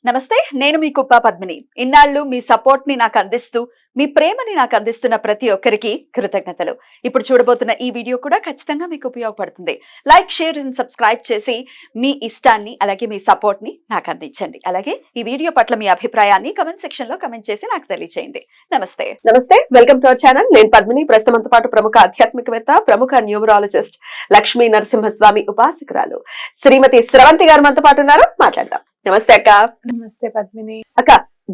నమస్తే, నేను మీ కుప్ప పద్మిని. ఇన్నాళ్ళు మీ సపోర్ట్ ని నాకు అందిస్తూ, మీ ప్రేమని నాకు అందిస్తున్న ప్రతి ఒక్కరికి కృతజ్ఞతలు. ఇప్పుడు చూడబోతున్న ఈ వీడియో కూడా ఖచ్చితంగా మీకు ఉపయోగపడుతుంది. లైక్, షేర్ అండ్ సబ్స్క్రైబ్ చేసి మీ ఇష్టాన్ని అలాగే మీ సపోర్ట్ ని నాకు అందించండి. అలాగే ఈ వీడియో పట్ల మీ అభిప్రాయాన్ని కమెంట్ సెక్షన్ లో కమెంట్ చేసి నాకు తెలియజేయండి. నమస్తే. Welcome to our channel. నేను పద్మిని. ప్రస్తుతంతో పాటు ప్రముఖ ఆధ్యాత్మికవేత్త, ప్రముఖ న్యూమరాలజిస్ట్ లక్ష్మీ నరసింహస్వామి ఉపాసకురాలు శ్రీమతి స్రవంతి గారు మనతో పాటు ఉన్నారు. మాట్లాడదాం. నమస్తే అక్క. నమస్తే పద్మిని. అక్క,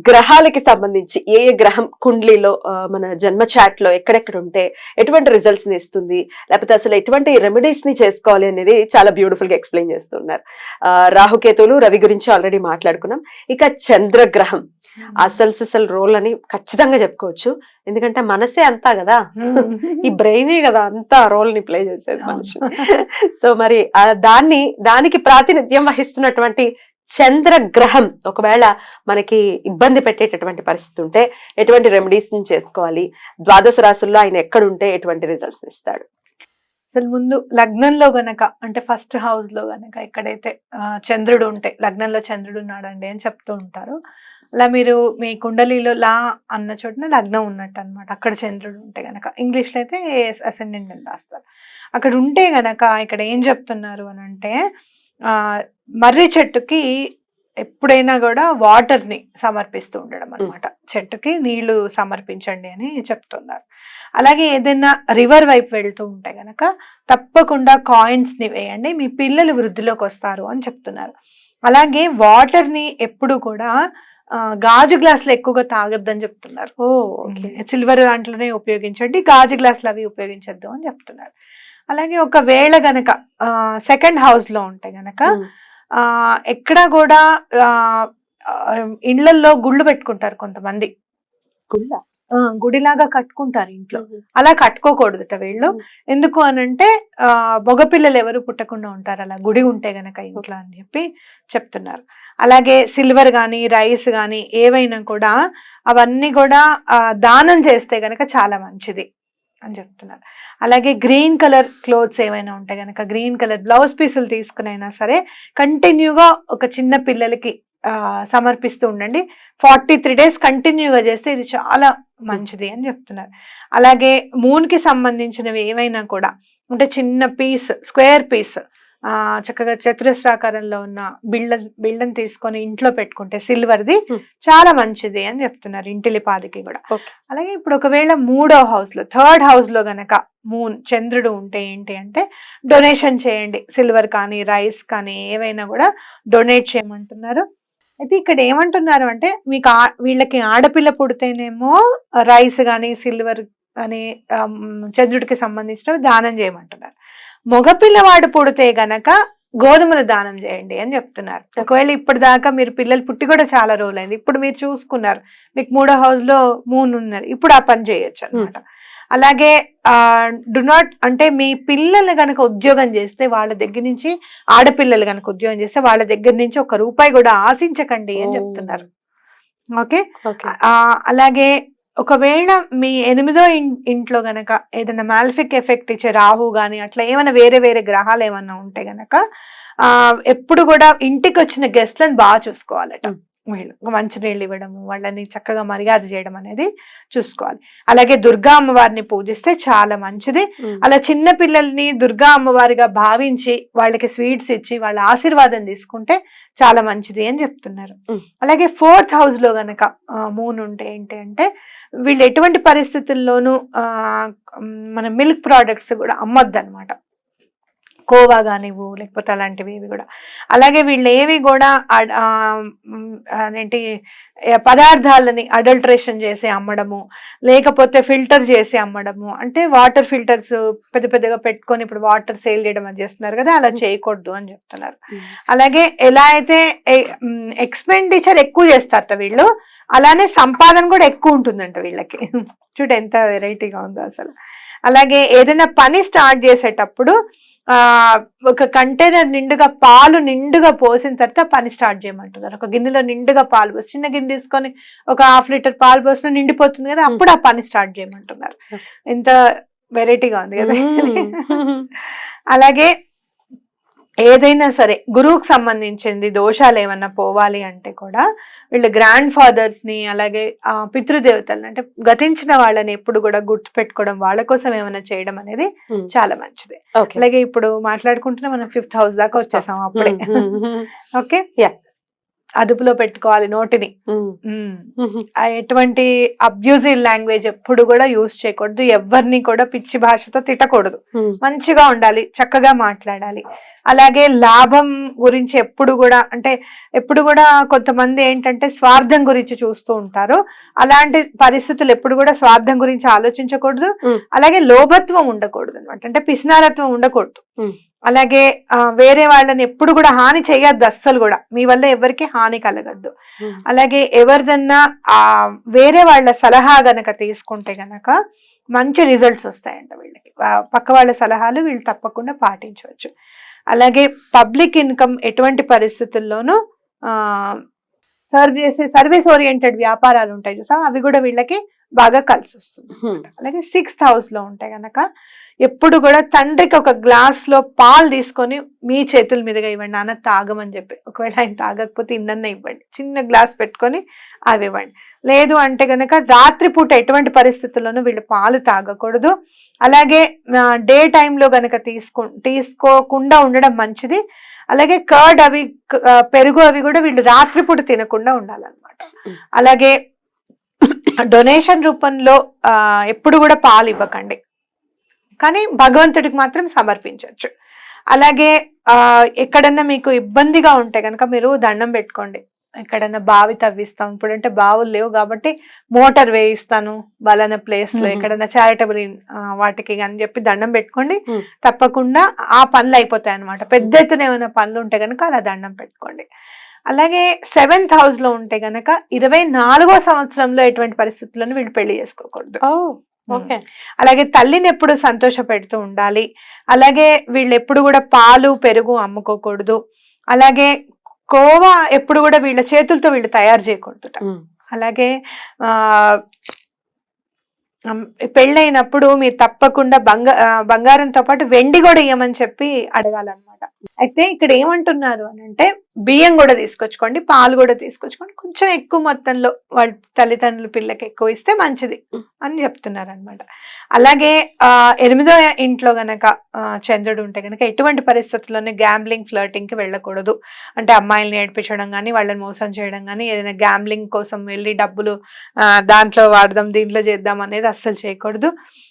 గ్రహాలకి సంబంధించి ఏ గ్రహం కుండ్లీలో మన జన్మ చాట్ లో ఎక్కడెక్కడ ఉంటే ఎటువంటి రిజల్ట్స్ ని ఇస్తుంది, లేకపోతే అసలు ఎటువంటి రెమెడీస్ ని చేసుకోవాలి అనేది చాలా బ్యూటిఫుల్ గా ఎక్స్ప్లెయిన్ చేస్తున్నారు. రాహుకేతువులు, రవి గురించి ఆల్రెడీ మాట్లాడుకున్నాం. ఇక చంద్రగ్రహం అసలు రోల్ అని ఖచ్చితంగా చెప్పుకోవచ్చు. ఎందుకంటే మనసే అంతా కదా, ఈ బ్రెయినే కదా అంతా రోల్ ని ప్లే చేసేది మనిషి. సో మరి దానికి ప్రాతినిధ్యం వహిస్తున్నటువంటి చంద్రగ్రహం ఒకవేళ మనకి ఇబ్బంది పెట్టేటటువంటి పరిస్థితి ఉంటే ఎటువంటి రెమెడీస్ చేసుకోవాలి, ద్వాదశ రాశుల్లో ఆయన ఎక్కడుంటే ఎటువంటి రిజల్ట్స్ ఇస్తాడు? అసలు ముందు లగ్నంలో గనక, అంటే ఫస్ట్ హౌస్ లో గనక ఎక్కడైతే చంద్రుడు ఉంటే, లగ్నంలో చంద్రుడు ఉన్నాడండి అని చెప్తూ ఉంటారు. అలా మీరు మీ కుండలిలో లా అన్న చోటన లగ్నం ఉన్నట్టు అనమాట. అక్కడ చంద్రుడు ఉంటే గనక, ఇంగ్లీష్లో అయితే అసెండెంట్ అని రాస్తారు. అక్కడ ఉంటే గనక ఇక్కడ ఏం చెప్తున్నారు అని అంటే, మర్రి చెట్టుకి ఎప్పుడైనా కూడా వాటర్ని సమర్పిస్తూ ఉండడం అనమాట. చెట్టుకి నీళ్లు సమర్పించండి అని చెప్తున్నారు. అలాగే ఏదైనా రివర్ వైపు వెళ్తూ ఉంటే గనక తప్పకుండా కాయిన్స్ని వేయండి, మీ పిల్లలు వృద్ధిలోకి వస్తారు అని చెప్తున్నారు. అలాగే వాటర్ని ఎప్పుడు కూడా గాజు గ్లాసులు ఎక్కువగా తాగొద్దని చెప్తున్నారు. సిల్వర్ దాంట్లోనే ఉపయోగించండి, గాజు గ్లాసులు అవి ఉపయోగించద్దు అని చెప్తున్నారు. అలాగే ఒకవేళ గనక సెకండ్ హౌస్ లో ఉంటే గనక ఎక్కడ కూడా ఇండ్లల్లో గుళ్ళు పెట్టుకుంటారు కొంతమంది, గుడిలాగా కట్టుకుంటారు ఇంట్లో. అలా కట్టుకోకూడదుట వీళ్ళు. ఎందుకు అనంటే మగపిల్లలు ఎవరు పుట్టకుండా ఉంటారు అలా గుడి ఉంటే గనక ఇంట్లో అని చెప్పి చెప్తున్నారు. అలాగే సిల్వర్ గాని, రైస్ గాని ఏవైనా కూడా అవన్నీ కూడా దానం చేస్తే గనక చాలా మంచిది అని చెప్తున్నారు. అలాగే గ్రీన్ కలర్ క్లోత్స్ ఏమైనా ఉంటే గనక, గ్రీన్ కలర్ బ్లౌజ్ పీసులు తీసుకునైనా సరే కంటిన్యూగా ఒక చిన్న పిల్లలకి సమర్పిస్తూ ఉండండి. 43 days కంటిన్యూగా చేస్తే ఇది చాలా మంచిది అని చెప్తున్నారు. అలాగే మూన్ కి సంబంధించినవి ఏవైనా కూడా అంటే చిన్న పీస్, స్క్వేర్ పీస్ చక్కగా చతురస్రాకారంలో ఉన్న బిళ్ళని తీసుకొని ఇంట్లో పెట్టుకుంటే సిల్వర్ది చాలా మంచిది అని చెప్తున్నారు, ఇంటిలిపాదికి కూడా. అలాగే ఇప్పుడు ఒకవేళ మూడో హౌస్ లో, థర్డ్ హౌస్ లో గనక మూన్ చంద్రుడు ఉంటే ఏంటి అంటే డొనేషన్ చేయండి. సిల్వర్ కానీ, రైస్ కానీ ఏవైనా కూడా డొనేట్ చేయమంటున్నారు. అయితే ఇక్కడ ఏమంటున్నారు అంటే, మీకు వీళ్ళకి ఆడపిల్ల పుడితేనేమో రైస్ కానీ, సిల్వర్ అని చంద్రుడికి సంబంధించినవి దానం చేయమంటున్నారు. మగపిల్లవాడు పుడితే గనక గోధుమలు దానం చేయండి అని చెప్తున్నారు. ఒకవేళ ఇప్పటిదాకా మీరు పిల్లలు పుట్టి కూడా చాలా రోజులైంది, ఇప్పుడు మీరు చూసుకున్నారు, మీకు మూడో హౌస్ లో మూన్ ఉన్నారు, ఇప్పుడు ఆ పని చేయొచ్చు అనమాట. అలాగే డు నాట్ అంటే మీ పిల్లలు గనక ఉద్యోగం చేస్తే వాళ్ళ దగ్గర నుంచి, ఆడపిల్లలు గనక ఉద్యోగం చేస్తే వాళ్ళ దగ్గర నుంచి ₹1 కూడా ఆశించకండి అని చెప్తున్నారు. ఓకే. అలాగే ఒకవేళ మీ 8వ ఇంట్లో గనక ఏదైనా మాల్ఫిక్ ఎఫెక్ట్ ఇచ్చే రాహు గాని అట్లా ఏమైనా వేరే వేరే గ్రహాలు ఏమన్నా ఉంటే గనక ఎప్పుడు కూడా ఇంటికి వచ్చిన గెస్ట్లను బాగా చూసుకోవాలట. వీళ్ళు మంచినీళ్ళు ఇవ్వడము, వాళ్ళని చక్కగా మర్యాద చేయడం అనేది చూసుకోవాలి. అలాగే దుర్గా అమ్మవారిని పూజిస్తే చాలా మంచిది. అలా చిన్న పిల్లల్ని దుర్గా అమ్మవారిగా భావించి వాళ్ళకి స్వీట్స్ ఇచ్చి వాళ్ళ ఆశీర్వాదం తీసుకుంటే చాలా మంచిది అని చెప్తున్నారు. అలాగే 4th హౌస్ లో గనక మూన్ ఉంటే ఏంటి అంటే, వీళ్ళు ఎటువంటి పరిస్థితుల్లోనూ మన మిల్క్ ప్రోడక్ట్స్ కూడా అమ్మొద్దు అనమాట. కోవా కానివ్వు లేకపోతే అలాంటివి ఏవి కూడా. అలాగే వీళ్ళు ఏవి కూడా ఏంటి పదార్థాలని అడల్ట్రేషన్ చేసి అమ్మడము, లేకపోతే ఫిల్టర్ చేసి అమ్మడము, అంటే వాటర్ ఫిల్టర్స్ పెద్ద పెద్దగా పెట్టుకొని ఇప్పుడు వాటర్ సేల్ చేయడం అని చేస్తున్నారు కదా, అలా చేయకూడదు అని చెప్తున్నారు. అలాగే ఎలా అయితే ఎక్స్పెండిచర్ ఎక్కువ చేస్తారట వీళ్ళు, అలానే సంపాదన కూడా ఎక్కువ ఉంటుందంట వీళ్ళకి. చూడ ఎంత వెరైటీగా ఉందో అసలు. అలాగే ఏదైనా పని స్టార్ట్ చేసేటప్పుడు ఒక కంటైనర్ నిండుగా పాలు నిండుగా పోసిన తర్వాత పని స్టార్ట్ చేయమంటున్నారు. ఒక గిన్నెలో నిండుగా పాలు పోసి, చిన్న గిన్నె తీసుకొని ఒక 1/2 లీటర్ పాలు పోసినా నిండిపోతుంది కదా, అప్పుడు ఆ పని స్టార్ట్ చేయమంటున్నారు. ఎంత వెరైటీగా ఉంది కదా. అలాగే ఏదైనా సరే గురువుకు సంబంధించింది దోషాలు ఏమన్నా పోవాలి అంటే కూడా వీళ్ళు గ్రాండ్ ఫాదర్స్ ని అలాగే పితృదేవతల్ని అంటే గతించిన వాళ్ళని ఎప్పుడు కూడా గుర్తు పెట్టుకోవడం, వాళ్ళ కోసం ఏమైనా చేయడం అనేది చాలా మంచిది. అలాగే ఇప్పుడు మాట్లాడుకుంటున్నా మనం 5th హౌస్ దాకా వచ్చేసాం అప్పుడే. ఓకే, అదుపులో పెట్టుకోవాలి నోటిని. ఎటువంటి అబ్యూజివ్ లాంగ్వేజ్ ఎప్పుడు కూడా యూజ్ చేయకూడదు, ఎవరిని కూడా పిచ్చి భాషతో తిట్టకూడదు, మంచిగా ఉండాలి, చక్కగా మాట్లాడాలి. అలాగే లాభం గురించి ఎప్పుడు కూడా అంటే ఎప్పుడు కూడా కొంతమంది ఏంటంటే స్వార్థం గురించి చూస్తూ ఉంటారు. అలాంటి పరిస్థితులు ఎప్పుడు కూడా స్వార్థం గురించి ఆలోచించకూడదు. అలాగే లోభత్వం ఉండకూడదు అనమాట, అంటే పిసినారత్వం ఉండకూడదు. అలాగే వేరే వాళ్ళని ఎప్పుడు కూడా హాని చేయొద్దు, అస్సలు కూడా మీ వల్ల ఎవరికి హాని కలగద్దు. అలాగే ఎవరిదన్నా వేరే వాళ్ళ సలహా గనక తీసుకుంటే గనక మంచి రిజల్ట్స్ వస్తాయంట వీళ్ళకి. పక్క వాళ్ళ సలహాలు వీళ్ళు తప్పకుండా పాటించవచ్చు. అలాగే పబ్లిక్ ఇన్కమ్ ఎటువంటి పరిస్థితుల్లోనూ సర్వీస్ ఓరియంటెడ్ వ్యాపారాలు ఉంటాయి చూసా, అవి కూడా వీళ్ళకి బాగా కలిసి వస్తుంది. అలాగే 6th హౌస్ లో ఉంటాయి గనక ఎప్పుడు కూడా తండ్రికి ఒక గ్లాస్ లో పాలు తీసుకొని మీ చేతుల మీదుగా ఇవ్వండి, నాన్న తాగమని చెప్పి. ఒకవేళ ఆయన తాగకపోతే ఇన్నన్న ఇవ్వండి, చిన్న గ్లాస్ పెట్టుకొని అవి ఇవ్వండి. లేదు అంటే గనక రాత్రిపూట ఎటువంటి పరిస్థితుల్లోనూ వీళ్ళు పాలు తాగకూడదు. అలాగే డే టైంలో గనక తీసుకోకుండా ఉండడం మంచిది. అలాగే కర్డ్ అవి పెరుగు అవి కూడా వీళ్ళు రాత్రిపూట తినకుండా ఉండాలన్నమాట. అలాగే డొనేషన్ రూపంలో ఎప్పుడు కూడా పాలు ఇవ్వకండి, కానీ భగవంతుడికి మాత్రం సమర్పించవచ్చు. అలాగే ఎక్కడన్నా మీకు ఇబ్బందిగా ఉంటే కనుక మీరు దండం పెట్టుకోండి. ఎక్కడన్నా బావి తవ్విస్తాం, ఇప్పుడంటే బావులు లేవు కాబట్టి మోటార్ వేయిస్తాను బలానా ప్లేస్ లో, ఎక్కడన్నా చారిటబుల్ వాటికి అని చెప్పి దండం పెట్టుకోండి, తప్పకుండా ఆ పనులు అయిపోతాయి అనమాట. పెద్ద ఎత్తున ఏమైనా పనులు ఉంటే కనుక అలా దండం పెట్టుకోండి. అలాగే 7th హౌస్ లో ఉంటే గనక 24వ సంవత్సరంలో ఎటువంటి పరిస్థితుల్లోనూ వీళ్ళు పెళ్లి చేసుకోకూడదు. అలాగే తల్లిని ఎప్పుడు సంతోష పెడుతూ ఉండాలి. అలాగే వీళ్ళు ఎప్పుడు కూడా పాలు పెరుగు అమ్ముకోకూడదు. అలాగే కోవా ఎప్పుడు కూడా వీళ్ళ చేతులతో వీళ్ళు తయారు చేయకూడదు. అలాగే పెళ్ళైనప్పుడు మీరు తప్పకుండా బంగారంతో పాటు వెండి కూడా ఇవ్వమని చెప్పి అడగాలన్నమాట. అయితే ఇక్కడ ఏమంటున్నారు అని అంటే బియ్యం కూడా తీసుకొచ్చుకోండి, పాలు కూడా తీసుకొచ్చుకోండి, కొంచెం ఎక్కువ మొత్తంలో వాళ్ళ తల్లిదండ్రులు పిల్లకి ఎక్కువ ఇస్తే మంచిది అని చెప్తున్నారు అనమాట. అలాగే 8వ ఇంట్లో గనక చంద్రుడు ఉంటే గనక ఎటువంటి పరిస్థితుల్లోనే గ్యాంబ్లింగ్ ఫ్లర్టింగ్ కి వెళ్ళకూడదు. అంటే అమ్మాయిల్ని ఏడిపించడం కానీ వాళ్ళని మోసం చేయడం కానీ, ఏదైనా గ్యాంబ్లింగ్ కోసం వెళ్ళి డబ్బులు దాంట్లో వాడదాం దీంట్లో చేద్దాం అనేది అస్సలు చేయకూడదు.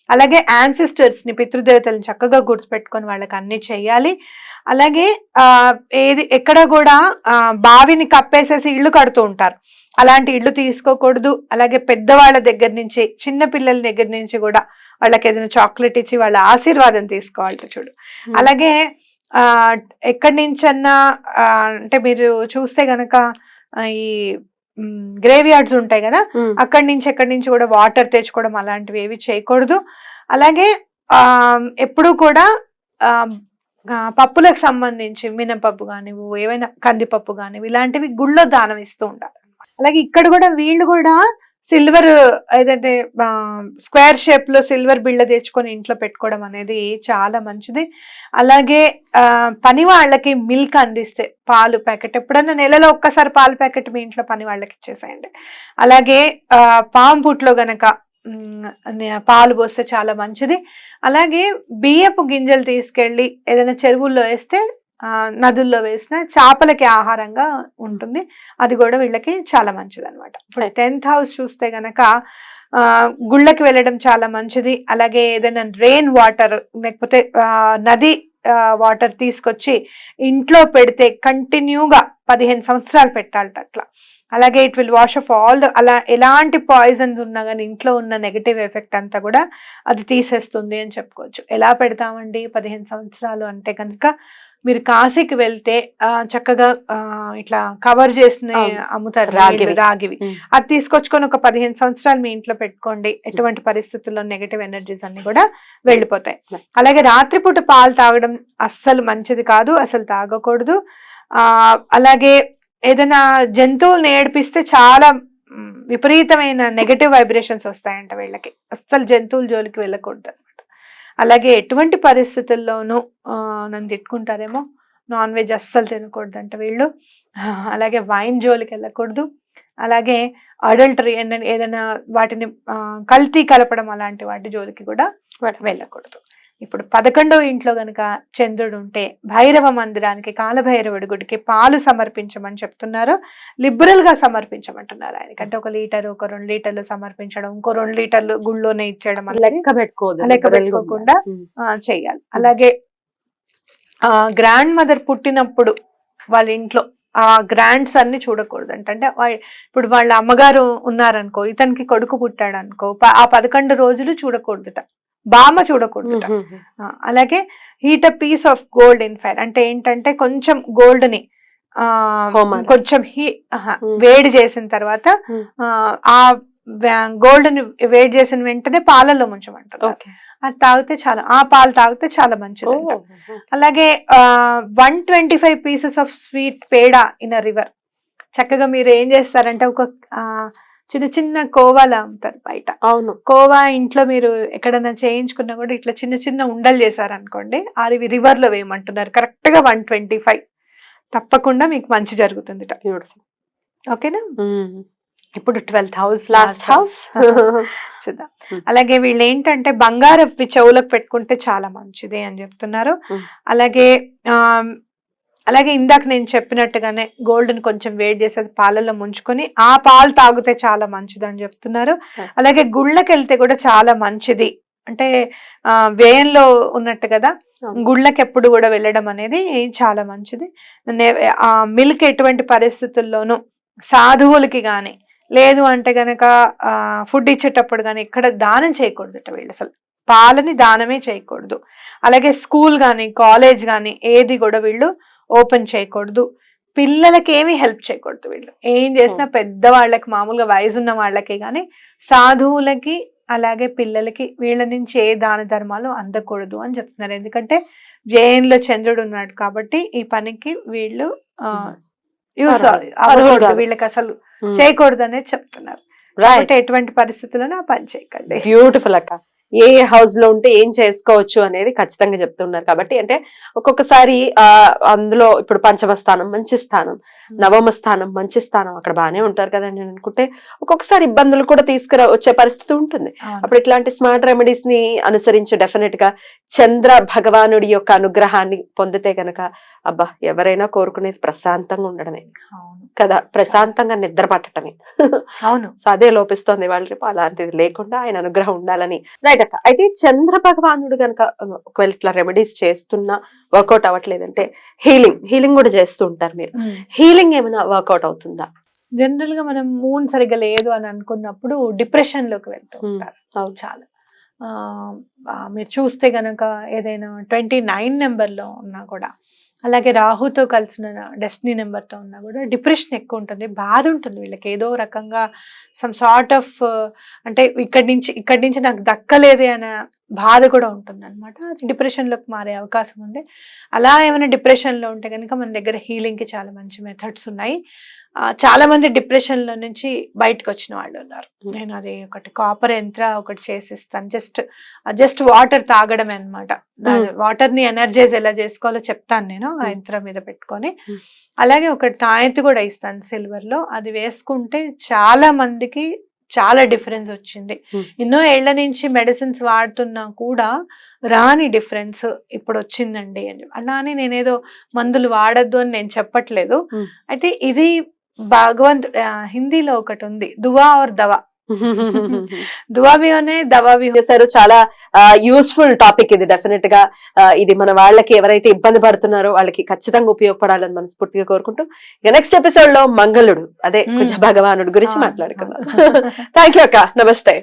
అలాగే యాన్సిస్టర్స్ ని పితృదేవతలను చక్కగా గుర్తుపెట్టుకొని వాళ్ళకి అన్ని చెయ్యాలి. అలాగే ఎక్కడ కూడా బావిని కప్పేసేసి ఇళ్ళు కడుతూ ఉంటారు, అలాంటి ఇళ్ళు తీసుకోకూడదు. అలాగే పెద్దవాళ్ళ దగ్గర నుంచి చిన్న పిల్లల దగ్గర నుంచి కూడా వాళ్ళకి ఏదైనా చాక్లెట్ ఇచ్చి వాళ్ళ ఆశీర్వాదం తీసుకోవాలి చూడు. అలాగే ఎక్కడి నుంచన్నా అంటే మీరు చూస్తే గనక ఈ గ్రేవ్ యార్డ్స్ ఉంటాయి కదా, ఎక్కడి నుంచి కూడా వాటర్ తెచ్చుకోవడం అలాంటివి ఏవి చేయకూడదు. అలాగే ఎప్పుడు కూడా పప్పులకు సంబంధించి మినపప్పు కానివ్వు, ఏవైనా కందిపప్పు కానివ్వు, ఇలాంటివి గుళ్ళో దానం ఇస్తూ ఉంటారు. అలాగే ఇక్కడ కూడా వీళ్ళు కూడా సిల్వర్ ఏదంటే స్క్వేర్ షేప్ లో సిల్వర్ బిళ్ళ తెచ్చుకొని ఇంట్లో పెట్టుకోవడం అనేది చాలా మంచిది. అలాగే పని వాళ్ళకి మిల్క్ అందిస్తే పాలు ప్యాకెట్ ఎప్పుడన్నా నెలలో ఒక్కసారి పాలు ప్యాకెట్ మీ ఇంట్లో పని వాళ్ళకి ఇచ్చేసేయండి. అలాగే పాము పుట్లో గనక పాలు పోస్తే చాలా మంచిది. అలాగే బియ్యపు గింజలు తీసుకెళ్ళి ఏదైనా చెరువుల్లో వేస్తే నదుల్లో వేసిన చేపలకి ఆహారంగా ఉంటుంది, అది కూడా వీళ్ళకి చాలా మంచిది అనమాట. ఇప్పుడు 10th హౌస్ చూస్తే గనక గుళ్ళకి వెళ్ళడం చాలా మంచిది. అలాగే ఏదైనా రెయిన్ వాటర్ లేకపోతే నది వాటర్ తీసుకొచ్చి ఇంట్లో పెడితే కంటిన్యూగా 15 సంవత్సరాలు పెట్టాలట అట్లా. అలాగే it will wash of all అలా ఎలాంటి పాయిజన్స్ ఉన్నా కానీ ఇంట్లో ఉన్న నెగటివ్ ఎఫెక్ట్ అంతా కూడా అది తీసేస్తుంది అని చెప్పుకోవచ్చు. ఎలా పెడతామండి 15 సంవత్సరాలు అంటే కనుక మీరు కాశీకి వెళ్తే చక్కగా ఇట్లా కవర్ చేసిన అమ్ముతారు రాగివి, అది తీసుకొచ్చుకొని ఒక 15 సంవత్సరాలు మీ ఇంట్లో పెట్టుకోండి. ఎటువంటి పరిస్థితుల్లో నెగటివ్ ఎనర్జీస్ అన్ని కూడా వెళ్ళిపోతాయి. అలాగే రాత్రిపూట పాలు తాగడం అస్సలు మంచిది కాదు, అసలు తాగకూడదు. అలాగే ఏదైనా జంతువుల్ని ఏడిపిస్తే చాలా విపరీతమైన నెగటివ్ వైబ్రేషన్స్ వస్తాయంట వీళ్ళకి, అస్సలు జంతువుల జోలికి వెళ్ళకూడదు అనమాట. అలాగే ఎటువంటి పరిస్థితుల్లోనూ నన్ను తిట్టుకుంటారేమో నాన్ వెజ్ అస్సలు తినకూడదు అంట వీళ్ళు. అలాగే వైన్ జోలికి వెళ్ళకూడదు. అలాగే అడల్టరీ ఏదైనా వాటిని కల్తీ కలపడం అలాంటి వాటి జోలికి కూడా వెళ్ళకూడదు. ఇప్పుడు 11వ ఇంట్లో గనక చంద్రుడు ఉంటే భైరవ మందిరానికి, కాలభైరవుడి గుడికి పాలు సమర్పించమని చెప్తున్నారు. లిబరల్ గా సమర్పించమంటున్నారు ఆయనకంటే 1 లీటర్, ఒక 2 లీటర్లు సమర్పించడం, ఇంకో 2 లీటర్లు గుళ్ళోనే ఇచ్చేయడం, లెక్క పెట్టుకోకుండా చెయ్యాలి. అలాగే గ్రాండ్ మదర్ పుట్టినప్పుడు వాళ్ళ ఇంట్లో ఆ గ్రాండ్స్ అన్ని చూడకూడదు అంటే ఇప్పుడు వాళ్ళ అమ్మగారు ఉన్నారనుకో, ఇతనికి కొడుకు పుట్టాడు అనుకో, ఆ 11 రోజులు చూడకూడదుట, బామ చూడకూడదుట. అలాగే heat a piece of gold in fire అంటే ఏంటంటే కొంచెం గోల్డ్ ని కొంచెం వేడి చేసిన తర్వాత ఆ గోల్డ్ ని వేడి చేసిన వెంటనే పాలల్లో ముంచమంటారు. అది తాగితే చాలా, ఆ పాలు తాగితే చాలా మంచిది. అలాగే 125 pieces of sweet peda in a river. చక్కగా మీరు ఏం చేస్తారంటే ఒక చిన్న చిన్న కోవాలా అమ్ముతారు బయట. అవును, కోవా ఇంట్లో మీరు ఎక్కడైనా చేయించుకున్నా కూడా ఇట్లా చిన్న చిన్న ఉండలు చేశారనుకోండి, అది రివర్ లో వేయమంటున్నారు. కరెక్ట్ గా 125. తప్పకుండా మీకు మంచి జరుగుతుంది. ఓకేనా? ఇప్పుడు 12th హౌస్, లాస్ట్ హౌస్ చూద్దాం. అలాగే వీళ్ళు ఏంటంటే బంగారపు చెవులకు పెట్టుకుంటే చాలా మంచిది అని చెప్తున్నారు. అలాగే ఇందాక నేను చెప్పినట్టుగానే గోల్డ్ ని కొంచెం వేడి చేసి పాలల్లో ముంచుకొని ఆ పాలు తాగితే చాలా మంచిది అని చెప్తున్నారు. అలాగే గుళ్ళకి వెళ్తే కూడా చాలా మంచిది. అంటే వ్యయంలో ఉన్నట్టు కదా, గుళ్ళకి ఎప్పుడు కూడా వెళ్ళడం అనేది చాలా మంచిది. మిల్క్ ఎటువంటి పరిస్థితుల్లోనూ సాధువులకి గాని లేదు అంటే గనక ఫుడ్ ఇచ్చేటప్పుడు కానీ ఇక్కడ దానం చేయకూడదుట వీళ్ళు, అసలు పాలని దానమే చేయకూడదు. అలాగే స్కూల్ కానీ కాలేజ్ కానీ ఏది కూడా వీళ్ళు ఓపెన్ చేయకూడదు. పిల్లలకి ఏమీ హెల్ప్ చేయకూడదు. వీళ్ళు ఏం చేసినా పెద్దవాళ్ళకి, మామూలుగా వయసు ఉన్న వాళ్ళకి కానీ సాధువులకి అలాగే పిల్లలకి వీళ్ళ నుంచి ఏ దాన ధర్మాలు అందకూడదు అని చెప్తున్నారు. ఎందుకంటే జయంలో చంద్రుడు ఉన్నాడు కాబట్టి ఈ పనికి వీళ్ళు వీళ్ళకి అసలు చేయకూడదు అనేది చెప్తున్నారు. ఎటువంటి పరిస్థితుల్లో ఆ పని చేయకండి. బ్యూటిఫుల్ అక్క. ఏ హౌస్ లో ఉంటే ఏం చేసుకోవచ్చు అనేది ఖచ్చితంగా చెప్తున్నారు. కాబట్టి అంటే ఒక్కొక్కసారి అందులో ఇప్పుడు పంచమ స్థానం మంచి స్థానం, నవమ స్థానం మంచి స్థానం, అక్కడ బాగానే ఉంటారు కదండి అనుకుంటే ఒక్కొక్కసారి ఇబ్బందులు కూడా వచ్చే పరిస్థితి ఉంటుంది. అప్పుడు ఇట్లాంటి స్మార్ట్ రెమెడీస్ ని అనుసరించి డెఫినెట్ గా చంద్ర భగవానుడి యొక్క అనుగ్రహాన్ని పొందితే గనక అబ్బా ఎవరైనా కోరుకునేది ప్రశాంతంగా ఉండడమే కదా, ప్రశాంతంగా నిద్ర పట్టడమే. అవును, అదే లోపిస్తోంది వాళ్ళ రేపు. అలాంటిది లేకుండా ఆయన అనుగ్రహం ఉండాలని. రైట్ అక్క. అయితే చంద్ర భగవానుడు గనక ఒకవేళ ఇట్లా రెమెడీస్ చేస్తున్నా వర్కౌట్ అవ్వట్లేదంటే హీలింగ్ కూడా చేస్తూ ఉంటారు మీరు. హీలింగ్ ఏమైనా వర్కౌట్ అవుతుందా? జనరల్ గా మనం మూన్ సరిగ్గా లేదు అని అనుకున్నప్పుడు డిప్రెషన్ లోకి వెళ్తూ ఉంటారు చాలా. మీరు చూస్తే గనక ఏదైనా 29 నెంబర్లో ఉన్నా కూడా, అలాగే రాహుతో కలిసిన డెస్టినీ నెంబర్తో ఉన్నా కూడా డిప్రెషన్ ఎక్కువ ఉంటుంది, బాధ ఉంటుంది వీళ్ళకి. ఏదో రకంగా సమ్ సార్ట్ ఆఫ్ అంటే ఇక్కడి నుంచి నాకు దక్కలేదే అనే బాధ కూడా ఉంటుంది అనమాట. అది డిప్రెషన్లోకి మారే అవకాశం ఉంది. అలా ఏమైనా డిప్రెషన్లో ఉంటే కనుక మన దగ్గర హీలింగ్కి చాలా మంచి మెథడ్స్ ఉన్నాయి. చాలా మంది డిప్రెషన్ లో నుంచి బయటకు వచ్చిన వాళ్ళు ఉన్నారు. నేను అది ఒకటి కాపర్ యంత్ర ఒకటి చేసిస్తాను. జస్ట్ వాటర్ తాగడమే అనమాట. వాటర్ ని ఎనర్జైజ్ ఎలా చేసుకోవాలో చెప్తాను నేను ఆ యంత్రం మీద పెట్టుకొని. అలాగే ఒకటి తాయెత్తు కూడా ఇస్తాను సిల్వర్ లో. అది వేసుకుంటే చాలా మందికి చాలా డిఫరెన్స్ వచ్చింది. ఎన్నో ఏళ్ల నుంచి మెడిసిన్స్ వాడుతున్నా కూడా రాని డిఫరెన్స్ ఇప్పుడు వచ్చిందండి అని. అలా అని నేనేదో మందులు వాడద్దు అని నేను చెప్పట్లేదు. అయితే ఇది హిందీలో ఒకటి ఉంది, దువా ఆర్ దవా. దువా భీ అనే దవా భీ చేశారు. చాలా యూస్ఫుల్ టాపిక్ ఇది. డెఫినెట్ గా ఇది మన వాళ్ళకి ఎవరైతే ఇబ్బంది పడుతున్నారో వాళ్ళకి ఖచ్చితంగా ఉపయోగపడాలని మనస్ఫూర్తిగా కోరుకుంటూ ఇక నెక్స్ట్ ఎపిసోడ్ లో మంగళుడు అదే కుజ భగవానుడు గురించి మాట్లాడుకుందాం. థ్యాంక్ యూ అక్క. నమస్తే.